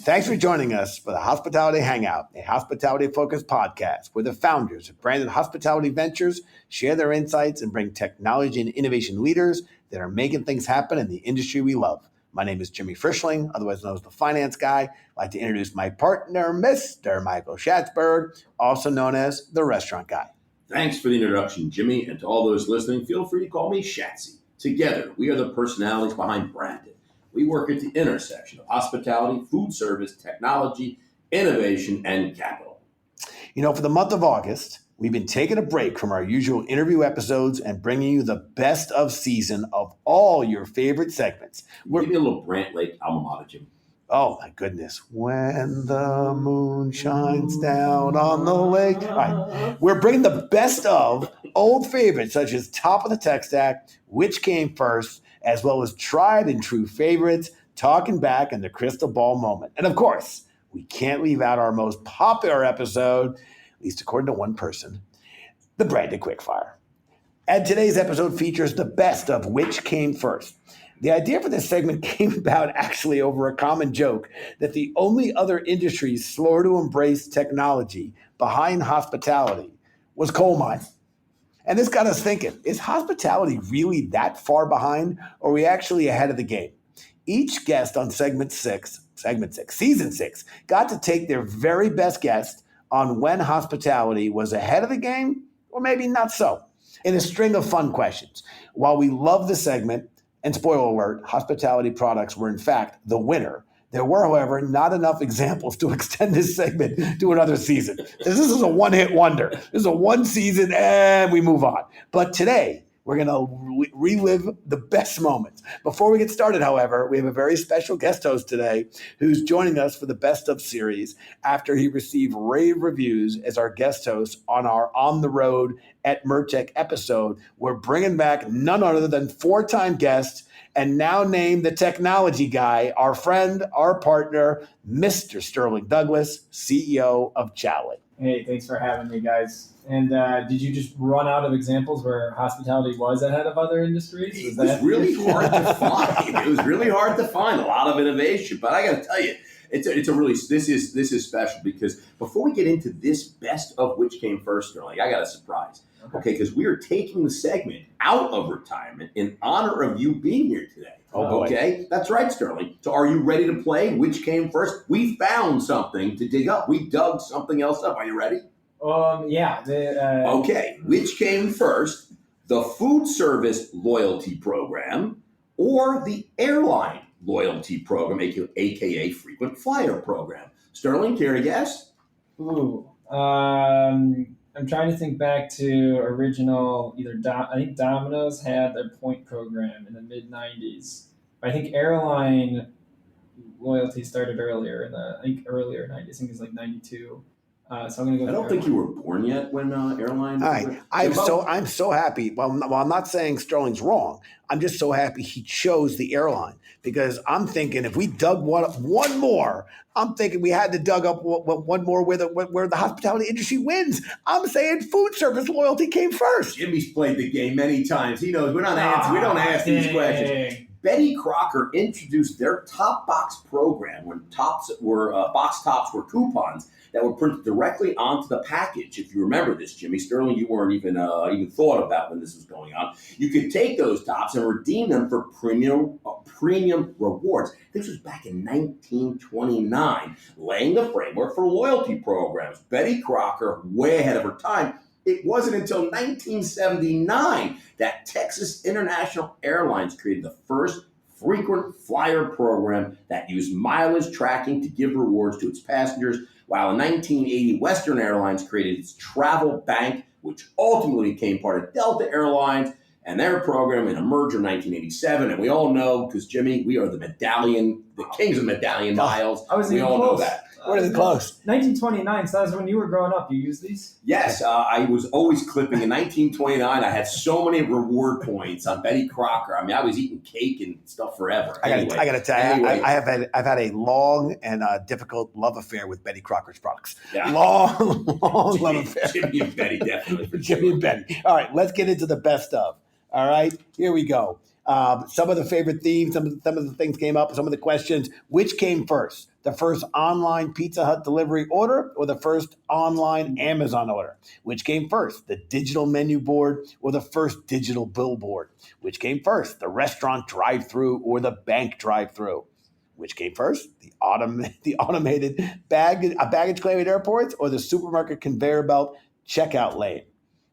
Thanks for joining us for the Hospitality Hangout, a hospitality-focused podcast where the founders of Branded Hospitality Ventures share their insights and bring technology and innovation leaders that are making things happen in the industry we love. My name is Jimmy Frischling, otherwise known as the Finance Guy. I'd like to introduce my partner, Mr. Michael Schatzberg, also known as the Restaurant Guy. Thanks for the introduction, Jimmy, and to all those listening, feel free to call me Shatsy. Together, we are the personalities behind Branded. We work at the intersection of hospitality, food service, technology, innovation, and capital. For the month of August, we've been taking a break from our usual interview episodes and bringing you the best of season of all your favorite segments. Give me a little Brant Lake alma mater, Jimmy. Oh, my goodness. When the moon shines down on the lake. All right. We're bringing the best of old favorites such as Top of the Tech Stack, Which Came First, as well as tried and true favorites, Talking Back, and the Crystal Ball Moment. And of course, we can't leave out our most popular episode, at least according to one person, the Branded Quickfire. And today's episode features the best of Which Came First. The idea for this segment came about actually over a common joke that the only other industry slower to embrace technology behind hospitality was coal mining. And this got us thinking, is hospitality really that far behind, or are we actually ahead of the game? Each guest on season six, got to take their very best guess on when hospitality was ahead of the game, or maybe not so. In a string of fun questions, while we love the segment, and spoiler alert, hospitality products were in fact the winner. There were, however, not enough examples to extend this segment to another season. This is a one-hit wonder. This is a one season and we move on. But today, we're going to relive the best moments. Before we get started, however, we have a very special guest host today who's joining us for the Best of series after he received rave reviews as our guest host on our On the Road at Mertech episode. We're bringing back none other than four-time guest and now named the technology guy, our friend, our partner, Mr. Sterling Douglas, CEO of Chowly. Hey, thanks for having me, guys. And did you just run out of examples where hospitality was ahead of other industries? It was really hard to find. It was really hard to find a lot of innovation. But I got to tell you, this is special because before we get into this best of Which Came First, Sterling, I got a surprise. Okay, because we are taking the segment out of retirement in honor of you being here today. Oh, okay, that's right, Sterling. So are you ready to play Which Came First? We found something to dig up. We dug something else up. Are you ready? Yeah. Okay, which came first, the food service loyalty program or the airline loyalty program, aka frequent flyer program? Sterling, care to guess? I'm trying to think back to original, I think Domino's had their point program in the mid-90s. I think airline loyalty started earlier earlier 90s. I think it was like 92. So I'm going to go. I don't think you were born yet when airline. Hi, I'm so happy. Well, I'm not saying Sterling's wrong. I'm just so happy he chose the airline because I'm thinking if we dug one more, I'm thinking we had to dug up one more where the hospitality industry wins. I'm saying food service loyalty came first. Jimmy's played the game many times. He knows we don't ask these questions. Betty Crocker introduced their Top Box program when box tops were coupons that were printed directly onto the package. If you remember this, Jimmy Sterling, you weren't even thought about when this was going on. You could take those tops and redeem them for premium rewards. This was back in 1929, laying the framework for loyalty programs. Betty Crocker, way ahead of her time. It wasn't until 1979 that Texas International Airlines created the first frequent flyer program that used mileage tracking to give rewards to its passengers, while in 1980, Western Airlines created its Travel Bank, which ultimately became part of Delta Airlines and their program in a merger in 1987. And we all know, because Jimmy, we are the kings of medallion miles. We all know that. What is it close? 1929, so that's when you were growing up. You used these? Yes, I was always clipping. In 1929, I had so many reward points on Betty Crocker. I mean, I was eating cake and stuff forever. I got to tell you, I've had a long and difficult love affair with Betty Crocker's products. Yeah. Long love affair. Jimmy and Betty, definitely. Jimmy and Betty. All right, let's get into the best of. All right, here we go. Some of the favorite themes, some of the things came up, some of the questions. Which came first? the first online Pizza Hut delivery order or the first online Amazon order? Which came first, the digital menu board or the first digital billboard? Which came first, the restaurant drive-through or the bank drive-through? Which came first, the automated baggage claim at airports or the supermarket conveyor belt checkout lane?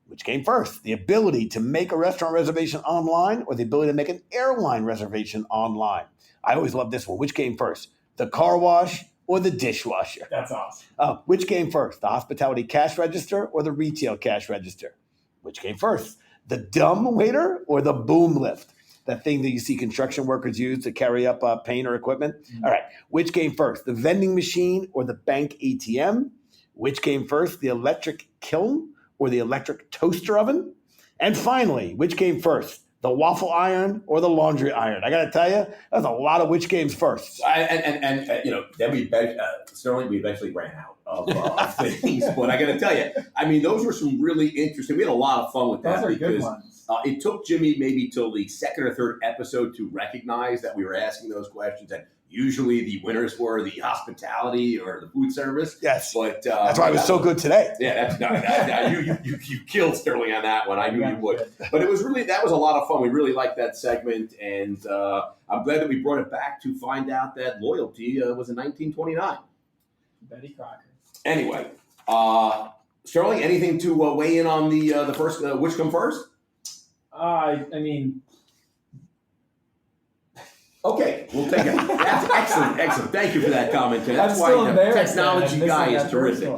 Which came first, the ability to make a restaurant reservation online or the ability to make an airline reservation online? I always love this one. Which came first, the car wash or the dishwasher? That's awesome. Which came first, the hospitality cash register or the retail cash register? Which came first, the dumb waiter or the boom lift? That thing that you see construction workers use to carry up paint or equipment? Mm-hmm. All right. Which came first, the vending machine or the bank ATM? Which came first, the electric kiln or the electric toaster oven? And finally, which came first, the waffle iron or the laundry iron? I got to tell you, that's a lot of which games first. And then Sterling, we eventually ran out of things. But I got to tell you, I mean, those were some really interesting. We had a lot of fun with that. Those are good ones. It took Jimmy maybe till the second or third episode to recognize that we were asking those questions. And usually the winners were the hospitality or the food service. Yes. But that's why it was so good today. Yeah, you killed Sterling on that one. I knew you would. But that was a lot of fun. We really liked that segment. And I'm glad that we brought it back to find out that loyalty was in 1929. Betty Crocker. Anyway, Sterling, anything to weigh in on the first, which come first? I mean, okay, we'll take it. That's excellent. Thank you for that comment. That's why the technology guy is terrific.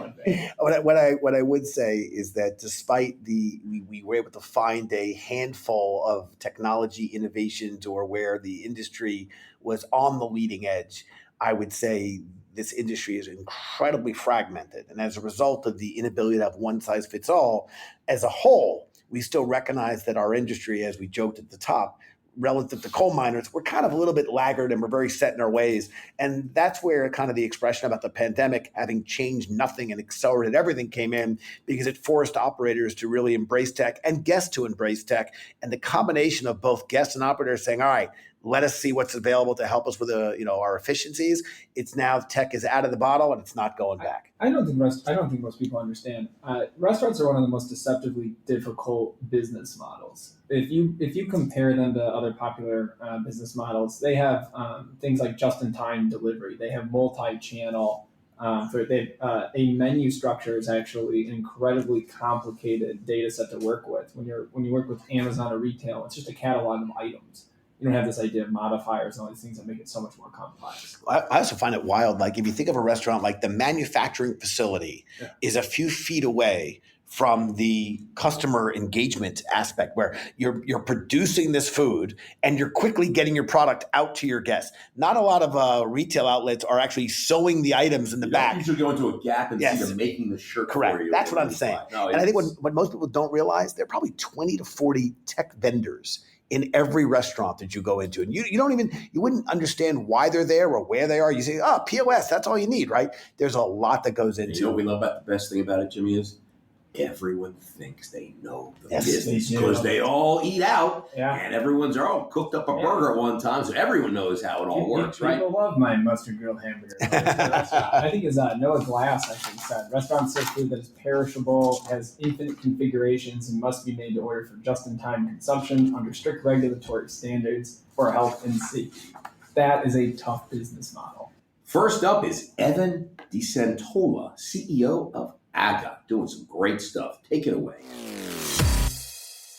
What I would say is that despite we were able to find a handful of technology innovations or where the industry was on the leading edge, I would say this industry is incredibly fragmented. And as a result of the inability to have one size fits all, as a whole, we still recognize that our industry, as we joked at the top, relative to coal miners, we're kind of a little bit laggard and we're very set in our ways. And that's where kind of the expression about the pandemic having changed nothing and accelerated everything came in, because it forced operators to really embrace tech and guests to embrace tech. And the combination of both guests and operators saying, all right, let us see what's available to help us with our efficiencies. It's now tech is out of the bottle and it's not going back. I don't think most people understand. Restaurants are one of the most deceptively difficult business models. If you compare them to other popular business models, they have things like just-in-time delivery. They have multi-channel. A menu structure is actually an incredibly complicated data set to work with. When you work with Amazon or retail, it's just a catalog of items. You don't have this idea of modifiers and all these things that make it so much more complex. I also find it wild. Like if you think of a restaurant, like the manufacturing facility is a few feet away from the customer engagement aspect, where you're producing this food and you're quickly getting your product out to your guests. Not a lot of retail outlets are actually sewing the items in the back. You usually go into a Gap and see them making the shirt. Correct. For you. That's what I'm saying. No, and I think what most people don't realize, there are probably 20 to 40 tech vendors in every restaurant that you go into. And you wouldn't understand why they're there or where they are. You say, POS, that's all you need, right? There's a lot that goes into it. You know what we love about the best thing about it, Jimmy, is everyone thinks they know the Yes, business because they all eat out, Yeah. and everyone's all cooked up a burger at one time, so everyone knows how it all works, right? People love my mustard grilled hamburger. I think as Noah Glass actually said, restaurants serve food that is perishable, has infinite configurations, and must be made to order for just-in-time consumption under strict regulatory standards for health and safety. That is a tough business model. First up is Evan DeSantola, CEO of AGA, doing some great stuff. Take it away.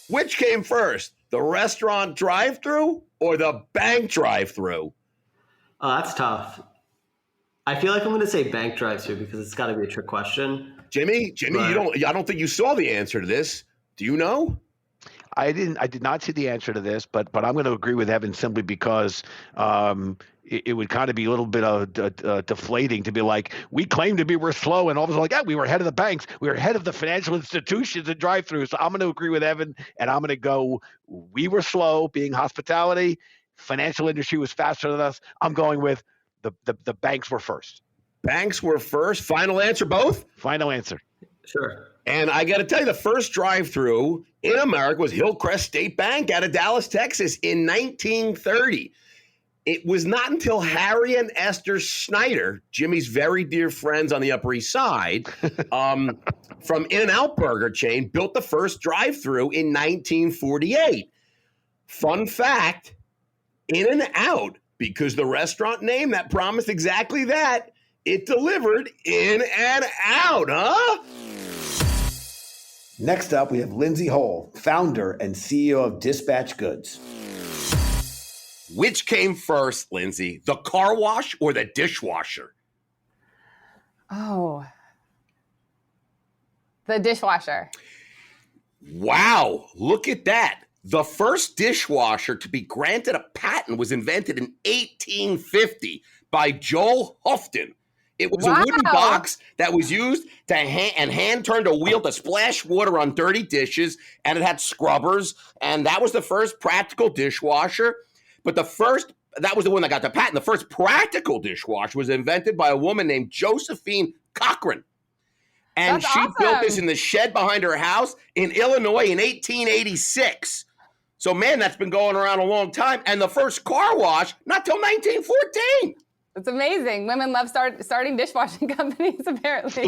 Which came first, the restaurant drive-thru or the bank drive-thru? Oh, that's tough. I feel like I'm going to say bank drive-thru because it's got to be a trick question. Jimmy, I don't think you saw the answer to this. Do you know? I did not see the answer to this, but I'm going to agree with Evan simply because it would kind of be a little bit of deflating to be like, we claim to be we're slow, and all of a sudden, we were ahead of the banks, we were ahead of the financial institutions and drive-throughs. So I'm going to agree with Evan, and I'm going to go, we were slow, being hospitality, financial industry was faster than us. I'm going with the banks were first. Banks were first. Final answer, both? Final answer. Sure. And I got to tell you, the first drive-thru in America was Hillcrest State Bank out of Dallas, Texas in 1930. It was not until Harry and Esther Schneider, Jimmy's very dear friends on the Upper East Side, from In-N-Out Burger chain, built the first drive-thru in 1948. Fun fact, In-N-Out, because the restaurant name that promised exactly that, it delivered in and out, huh? Next up, we have Lindsay Hole, founder and CEO of Dispatch Goods. Which came first, Lindsay, the car wash or the dishwasher? Oh, the dishwasher. Wow, look at that. The first dishwasher to be granted a patent was invented in 1850 by Joel Houghton. It was a wooden box that was used to hand turned a wheel to splash water on dirty dishes, and it had scrubbers, and that was the first practical dishwasher. But that was the one that got the patent. The first practical dishwasher was invented by a woman named Josephine Cochran. And That's she awesome. built this in the shed behind her house in Illinois in 1886. So, man, that's been going around a long time. And the first car wash, not till 1914. It's amazing. Women love starting dishwashing companies, apparently.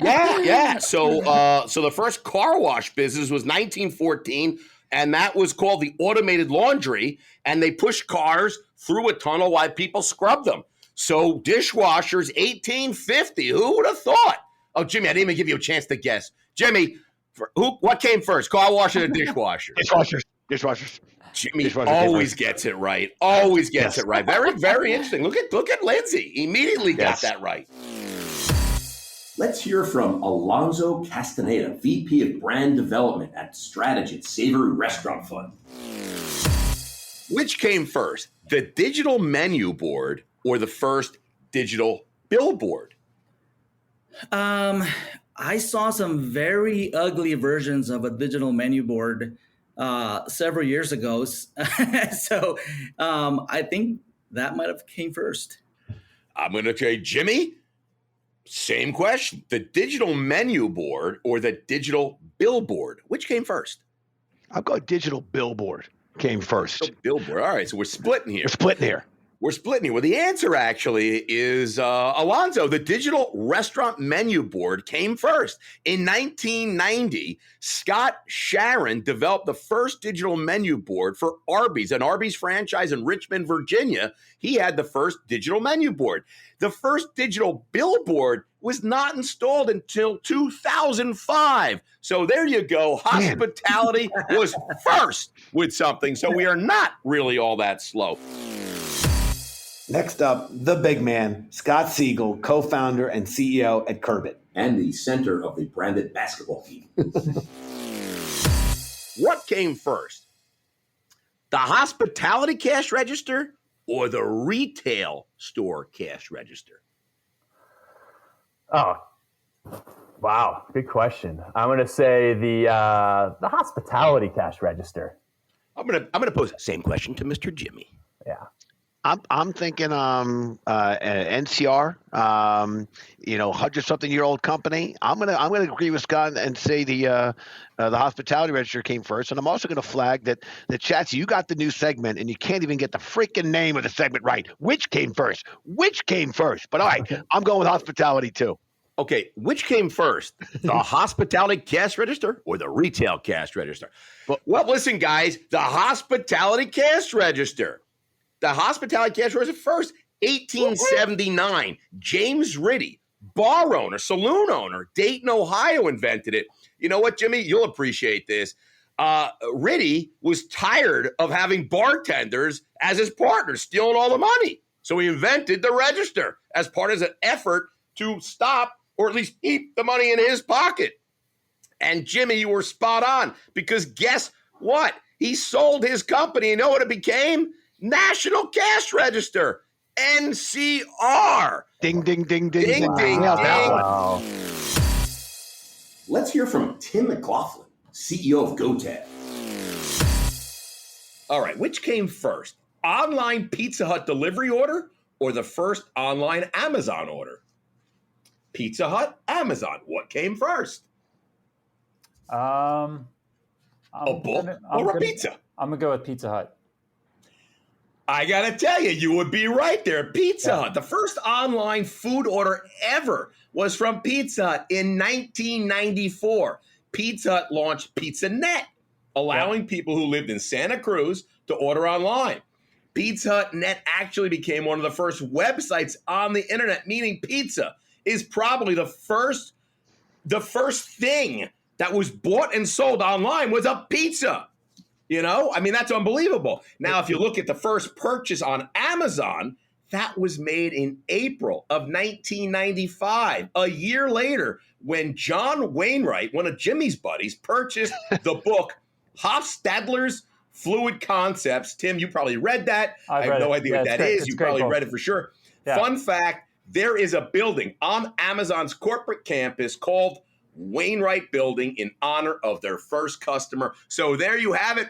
Yeah. So the first car wash business was 1914, and that was called the automated laundry. And they pushed cars through a tunnel while people scrubbed them. So dishwashers, 1850. Who would have thought? Oh, Jimmy, I didn't even give you a chance to guess. Jimmy, what came first, car wash or the dishwasher? Dishwashers. Jimmy always gets it right. Always gets it right. Very, very interesting. Look at Lindsay. Immediately got that right. Let's hear from Alonzo Castaneda, VP of Brand Development at Strategy Savory Restaurant Fund. Which came first, the digital menu board or the first digital billboard? I saw some very ugly versions of a digital menu board several years ago. So I think that might have came first. I'm going to say, Jimmy, same question. The digital menu board or the digital billboard? Which came first? I'll go digital billboard came first. Digital billboard. All right, so we're splitting here. We're splitting here. Well, the answer actually is Alonzo. The digital restaurant menu board came first. In 1990, Scott Sharon developed the first digital menu board for Arby's, an Arby's franchise in Richmond, Virginia. He had the first digital menu board. The first digital billboard was not installed until 2005. So there you go. Hospitality was first with something. So we are not really all that slow. Next up, the big man, Scott Siegel, co-founder and CEO at Curbit. And the center of the branded basketball team. What came first? The hospitality cash register or the retail store cash register? Oh, wow. Good question. I'm going to say the hospitality cash register. I'm gonna pose the same question to Mr. Jimmy. Yeah. I'm thinking NCR, 100-something-year-old company. I'm gonna agree with Scott and say the hospitality register came first, and I'm also gonna flag that Chatsy, you got the new segment and you can't even get the freaking name of the segment right. Which came first? But all right, I'm going with hospitality too. Okay, which came first, the hospitality cash register or the retail cash register? Well, listen, guys, the hospitality cash register. The hospitality cash register first, 1879. James Ritty, bar owner, saloon owner, Dayton, Ohio, invented it. You know what, Jimmy? You'll appreciate this. Ritty was tired of having bartenders as his partners, stealing all the money. So he invented the register as part of an effort to stop or at least keep the money in his pocket. And Jimmy, you were spot on, because guess what? He sold his company. You know what it became? National Cash Register, NCR. Ding, ding, ding, ding. Ding, Wow. ding, Wow. ding. Let's hear from Tim McLaughlin, CEO of GoTab. All right, which came first? Online Pizza Hut delivery order or the first online Amazon order? Pizza Hut, Amazon. What came first? A book or a pizza? I'm going to go with Pizza Hut. I got to tell you would be right there. Pizza Hut, the first online food order ever was from Pizza Hut in 1994. Pizza Hut launched PizzaNet, allowing people who lived in Santa Cruz to order online. Pizza Hut Net actually became one of the first websites on the internet, meaning pizza is probably the first thing that was bought and sold online was a pizza. You know, I mean, that's unbelievable. Now, if you look at the first purchase on Amazon, that was made in April of 1995, a year later, when John Wainwright, one of Jimmy's buddies, purchased the book Hofstadler's Fluid Concepts. Tim, you probably read that. I have no idea what that is. You probably read it for sure. Yeah. Fun fact, there is a building on Amazon's corporate campus called Wainwright Building in honor of their first customer. So there you have it.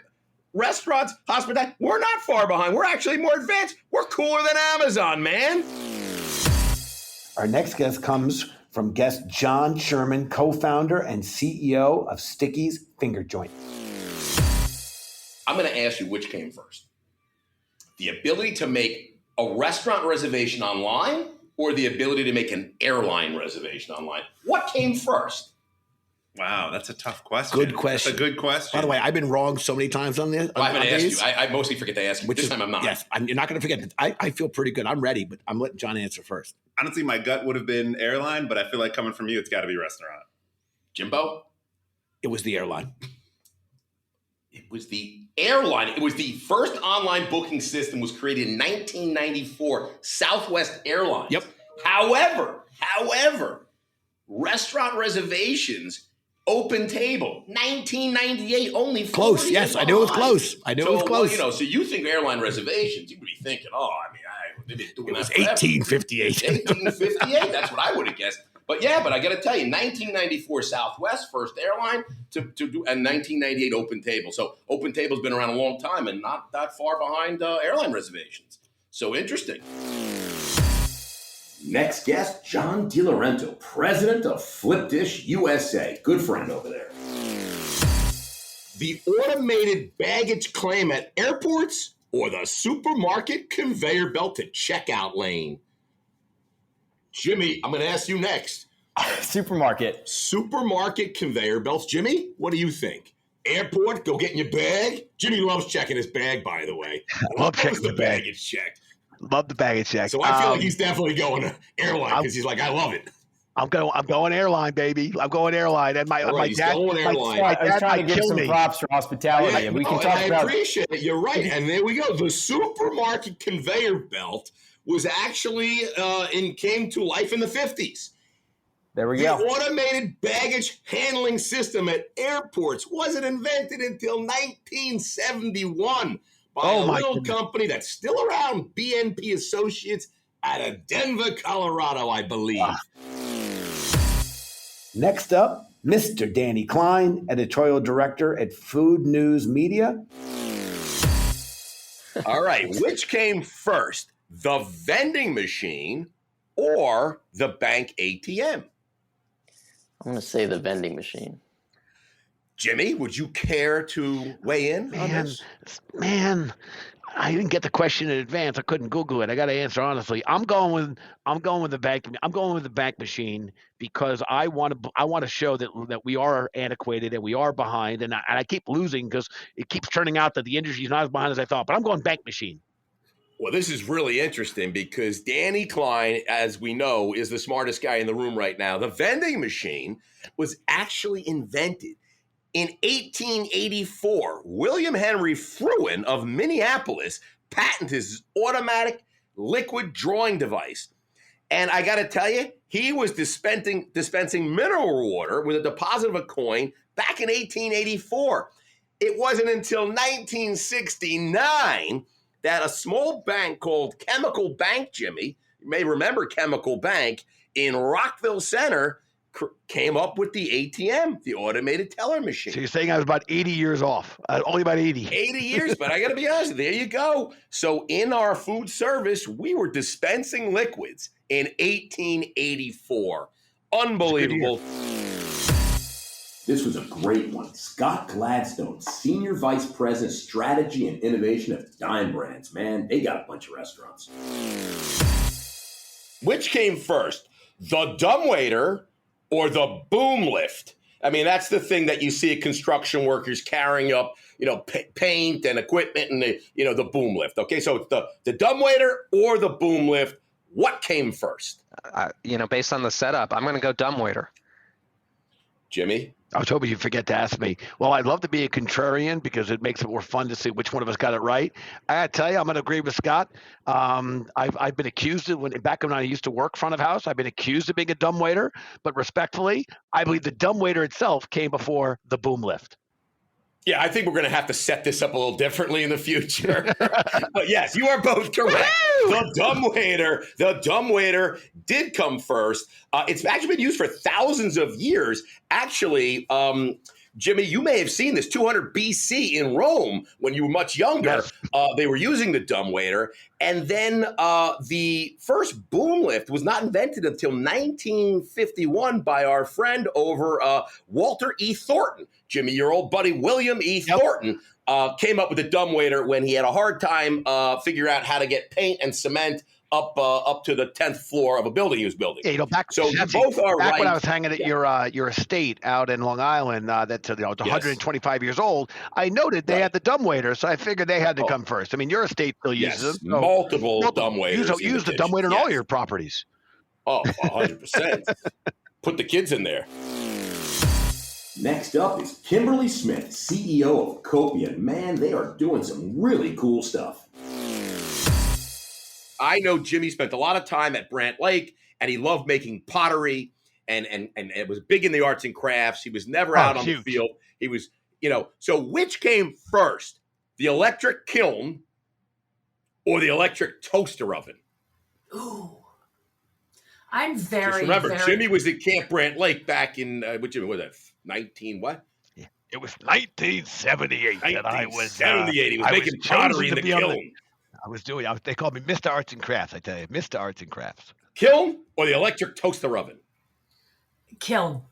Restaurants, hospitality, we're not far behind. We're actually more advanced. We're cooler than Amazon, man. Our next guest comes from guest John Sherman, co-founder and CEO of Sticky's Finger Joint. I'm going to ask you which came first. The ability to make a restaurant reservation online or the ability to make an airline reservation online? What came first? Wow, that's a tough question. Good question. That's a good question. By the way, I've been wrong so many times on this. I haven't asked you. I mostly forget to ask you. This time I'm not. Yes, you're not going to forget. I feel pretty good. I'm ready, but I'm letting John answer first. Honestly, my gut would have been airline, but I feel like coming from you, it's got to be restaurant. Jimbo? It was the airline. It was the airline. It was the first online booking system was created in 1994, Southwest Airlines. Yep. However, restaurant reservations, Open Table, 1998, only 40 close. Yes, I knew it was close. It was close. Well, you know, so you think airline reservations, you would be thinking, they've been doing that forever. 1858. 1858, that's what I would have guessed. But yeah, I got to tell you, 1994 Southwest, first airline to do, and 1998 Open Table. So Open Table's been around a long time and not that far behind airline reservations. So interesting. Next guest, John DiLorento, president of Flip Dish USA. Good friend over there. The automated baggage claim at airports or the supermarket conveyor belt to checkout lane? Jimmy, I'm going to ask you next. Supermarket Conveyor belts. Jimmy, what do you think? Airport, go get in your bag. Jimmy loves checking his bag, by the way. Love checking the baggage check. Love the baggage check. So I feel like he's definitely going to airline because he's like, I love it. I'm going airline, baby. I'm going airline. And my dad, I was trying to give some props for hospitality. Yeah, we can talk about. I appreciate it. You're right. And there we go. The supermarket conveyor belt was actually came to life in the 50s. There we go. The automated baggage handling system at airports wasn't invented until 1971 by a little company that's still around, BNP Associates out of Denver, Colorado, I believe. Next up, Mr. Danny Klein, editorial director at Food News Media. All right, which came first, the vending machine or the bank ATM? I'm going to say the vending machine. Jimmy, would you care to weigh in on this? Man, I didn't get the question in advance. I couldn't Google it. I got to answer honestly. I'm going with the bank. I'm going with the bank machine because I want to show that we are antiquated and we are behind, and I keep losing because it keeps turning out that the industry is not as behind as I thought. But I'm going bank machine. Well, this is really interesting because Danny Klein, as we know, is the smartest guy in the room right now. The vending machine was actually invented in 1884. William Henry Fruin of Minneapolis patented his automatic liquid drawing device. And I got to tell you, he was dispensing mineral water with a deposit of a coin back in 1884. It wasn't until 1969 that a small bank called Chemical Bank, Jimmy, you may remember Chemical Bank, in Rockville Center, came up with the ATM, the automated teller machine. So you're saying I was about 80 years off, only about 80. 80 years, but I got to be honest, there you go. So in our food service, we were dispensing liquids in 1884. Unbelievable. This was a great one. Scott Gladstone, Senior Vice President, Strategy and Innovation of Dime Brands. Man, they got a bunch of restaurants. Which came first, the dumbwaiter or the boom lift? I mean, that's the thing that you see construction workers carrying up, paint and equipment and the boom lift. Okay, so it's the dumbwaiter or the boom lift. What came first? Based on the setup, I'm going to go dumbwaiter. Jimmy? I was hoping you'd forget to ask me. Well, I'd love to be a contrarian because it makes it more fun to see which one of us got it right. I got to tell you, I'm going to agree with Scott. I've been accused of, back when I used to work front of house, I've been accused of being a dumbwaiter. But respectfully, I believe the dumbwaiter itself came before the boom lift. Yeah, I think we're going to have to set this up a little differently in the future. But yes, you are both correct. The dumbwaiter did come first. It's actually been used for thousands of years. Actually, Jimmy, you may have seen this 200 BC in Rome when you were much younger. Yes. They were using the dumbwaiter. And then the first boom lift was not invented until 1951 by our friend over Walter E. Thornton. Jimmy, your old buddy William E. Thornton came up with the dumbwaiter when he had a hard time figuring out how to get paint and cement up to the 10th floor of a building he was building. Yeah, so you both are back right. When I was hanging at your estate out in Long Island, that's 125 years old, I noted they had the dumbwaiter, so I figured they had to come first. I mean, your estate still uses them. So multiple dumbwaiters. Use the dumbwaiter in all your properties. Oh, 100%. Put the kids in there. Next up is Kimberly Smith, CEO of Copia. Man, they are doing some really cool stuff. I know Jimmy spent a lot of time at Brant Lake, and he loved making pottery, and it was big in the arts and crafts. He was never out on the field. He was, so which came first, the electric kiln or the electric toaster oven? Ooh. I'm very, just remember, Jimmy was at Camp Brant Lake back in, Jimmy, was that 19 what? Yeah, it was 1978 that I was. 1978, he was making pottery in the kiln. They called me Mr. Arts and Crafts, I tell you, Mr. Arts and Crafts. Kiln or the electric toaster oven? Kiln.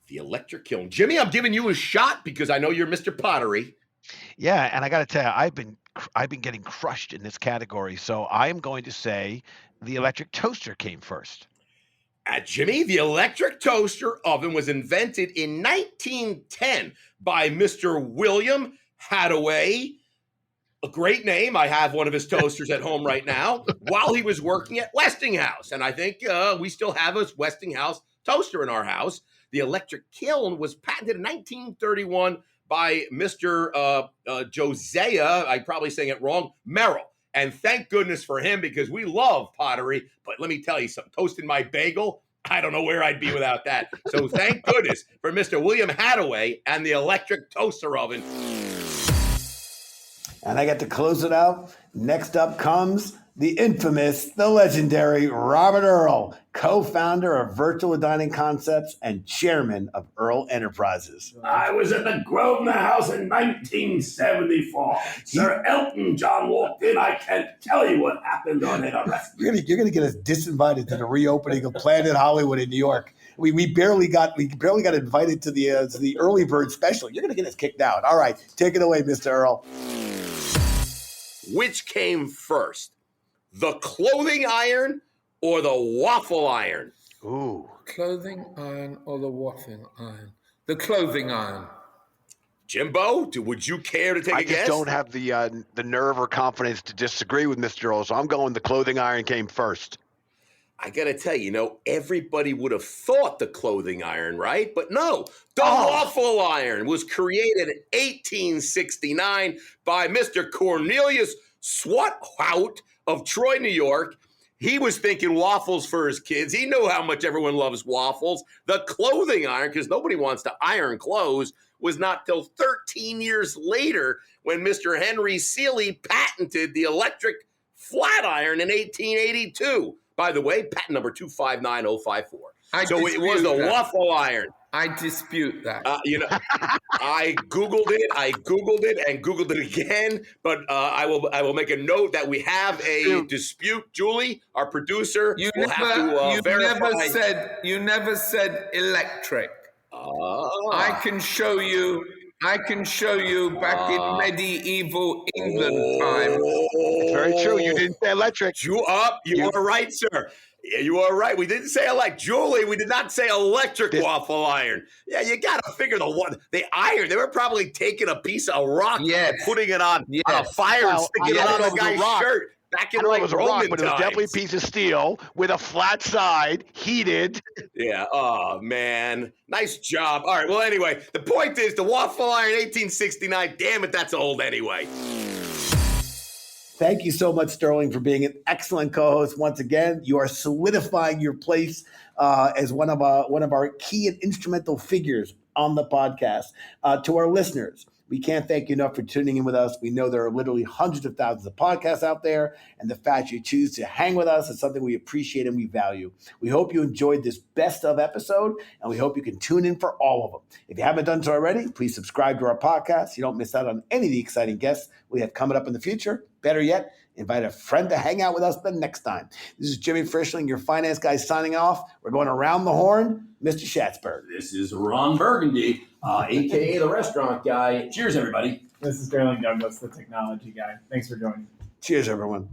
The electric kiln. Jimmy, I'm giving you a shot because I know you're Mr. Pottery. Yeah, and I got to tell you, I've been getting crushed in this category, so I'm going to say the electric toaster came first. Jimmy, the electric toaster oven was invented in 1910 by Mr. William Hadaway. A great name. I have one of his toasters at home right now while he was working at Westinghouse. And I think we still have a Westinghouse toaster in our house. The electric kiln was patented in 1931 by Mr. Josiah, I'm probably saying it wrong, Merrill. And thank goodness for him because we love pottery. But let me tell you something, toasting my bagel, I don't know where I'd be without that. So thank goodness for Mr. William Hadaway and the electric toaster oven. And I get to close it out. Next up comes the infamous, the legendary Robert Earl, co-founder of Virtual Dining Concepts and chairman of Earl Enterprises. I was at the Grosvenor House in 1974. Sir Elton John walked in. I can't tell you what happened on it. You're gonna get us disinvited to the reopening of Planet Hollywood in New York. We barely got invited to the early bird special. You're gonna get us kicked out. All right, take it away, Mr. Earl. Which came first, the clothing iron or the waffle iron? Ooh. Clothing iron or the waffle iron? The clothing iron. Jimbo, would you care to take a guess? I just don't have the nerve or confidence to disagree with Mr. Earl, so I'm going the clothing iron came first. I got to tell you, everybody would have thought the clothing iron, right? But no, the waffle iron was created in 1869 by Mr. Cornelius Swathout of Troy, New York. He was thinking waffles for his kids. He knew how much everyone loves waffles. The clothing iron, because nobody wants to iron clothes, was not till 13 years later when Mr. Henry Seeley patented the electric flat iron in 1882. By the way, patent number 259054. So it was the waffle iron. I dispute that. I Googled it and Googled it again. But I will make a note that we have a dispute. Julie, our producer, will have to verify. You never said electric. I can show you back in medieval England time. It's very true. You didn't say electric. You are right, sir. Yeah, you are right. We didn't say Julie, we did not say electric waffle iron. Yeah, you got to figure the iron. They were probably taking a piece of rock and putting it on a fire and sticking it on a guy's shirt. Back in I don't know if it was a rock, Roman but it was definitely a times. piece of steel with a flat side, heated. Yeah. Oh, man. Nice job. All right. Well, anyway, the point is the waffle iron 1869. Damn it, that's old anyway. Thank you so much, Sterling, for being an excellent co-host. Once again, you are solidifying your place as one of our key and instrumental figures on the podcast. To our listeners, we can't thank you enough for tuning in with us. We know there are literally hundreds of thousands of podcasts out there, and the fact you choose to hang with us is something we appreciate and we value. We hope you enjoyed this best of episode, and we hope you can tune in for all of them. If you haven't done so already, please subscribe to our podcast. So you don't miss out on any of the exciting guests we have coming up in the future. Better yet, invite a friend to hang out with us the next time. This is Jimmy Frischling, your finance guy, signing off. We're going around the horn, Mr. Schatzberg. This is Ron Burgundy, a.k.a. the restaurant guy. Cheers, everybody. This is Sterling Douglas, the technology guy. Thanks for joining. Cheers, everyone.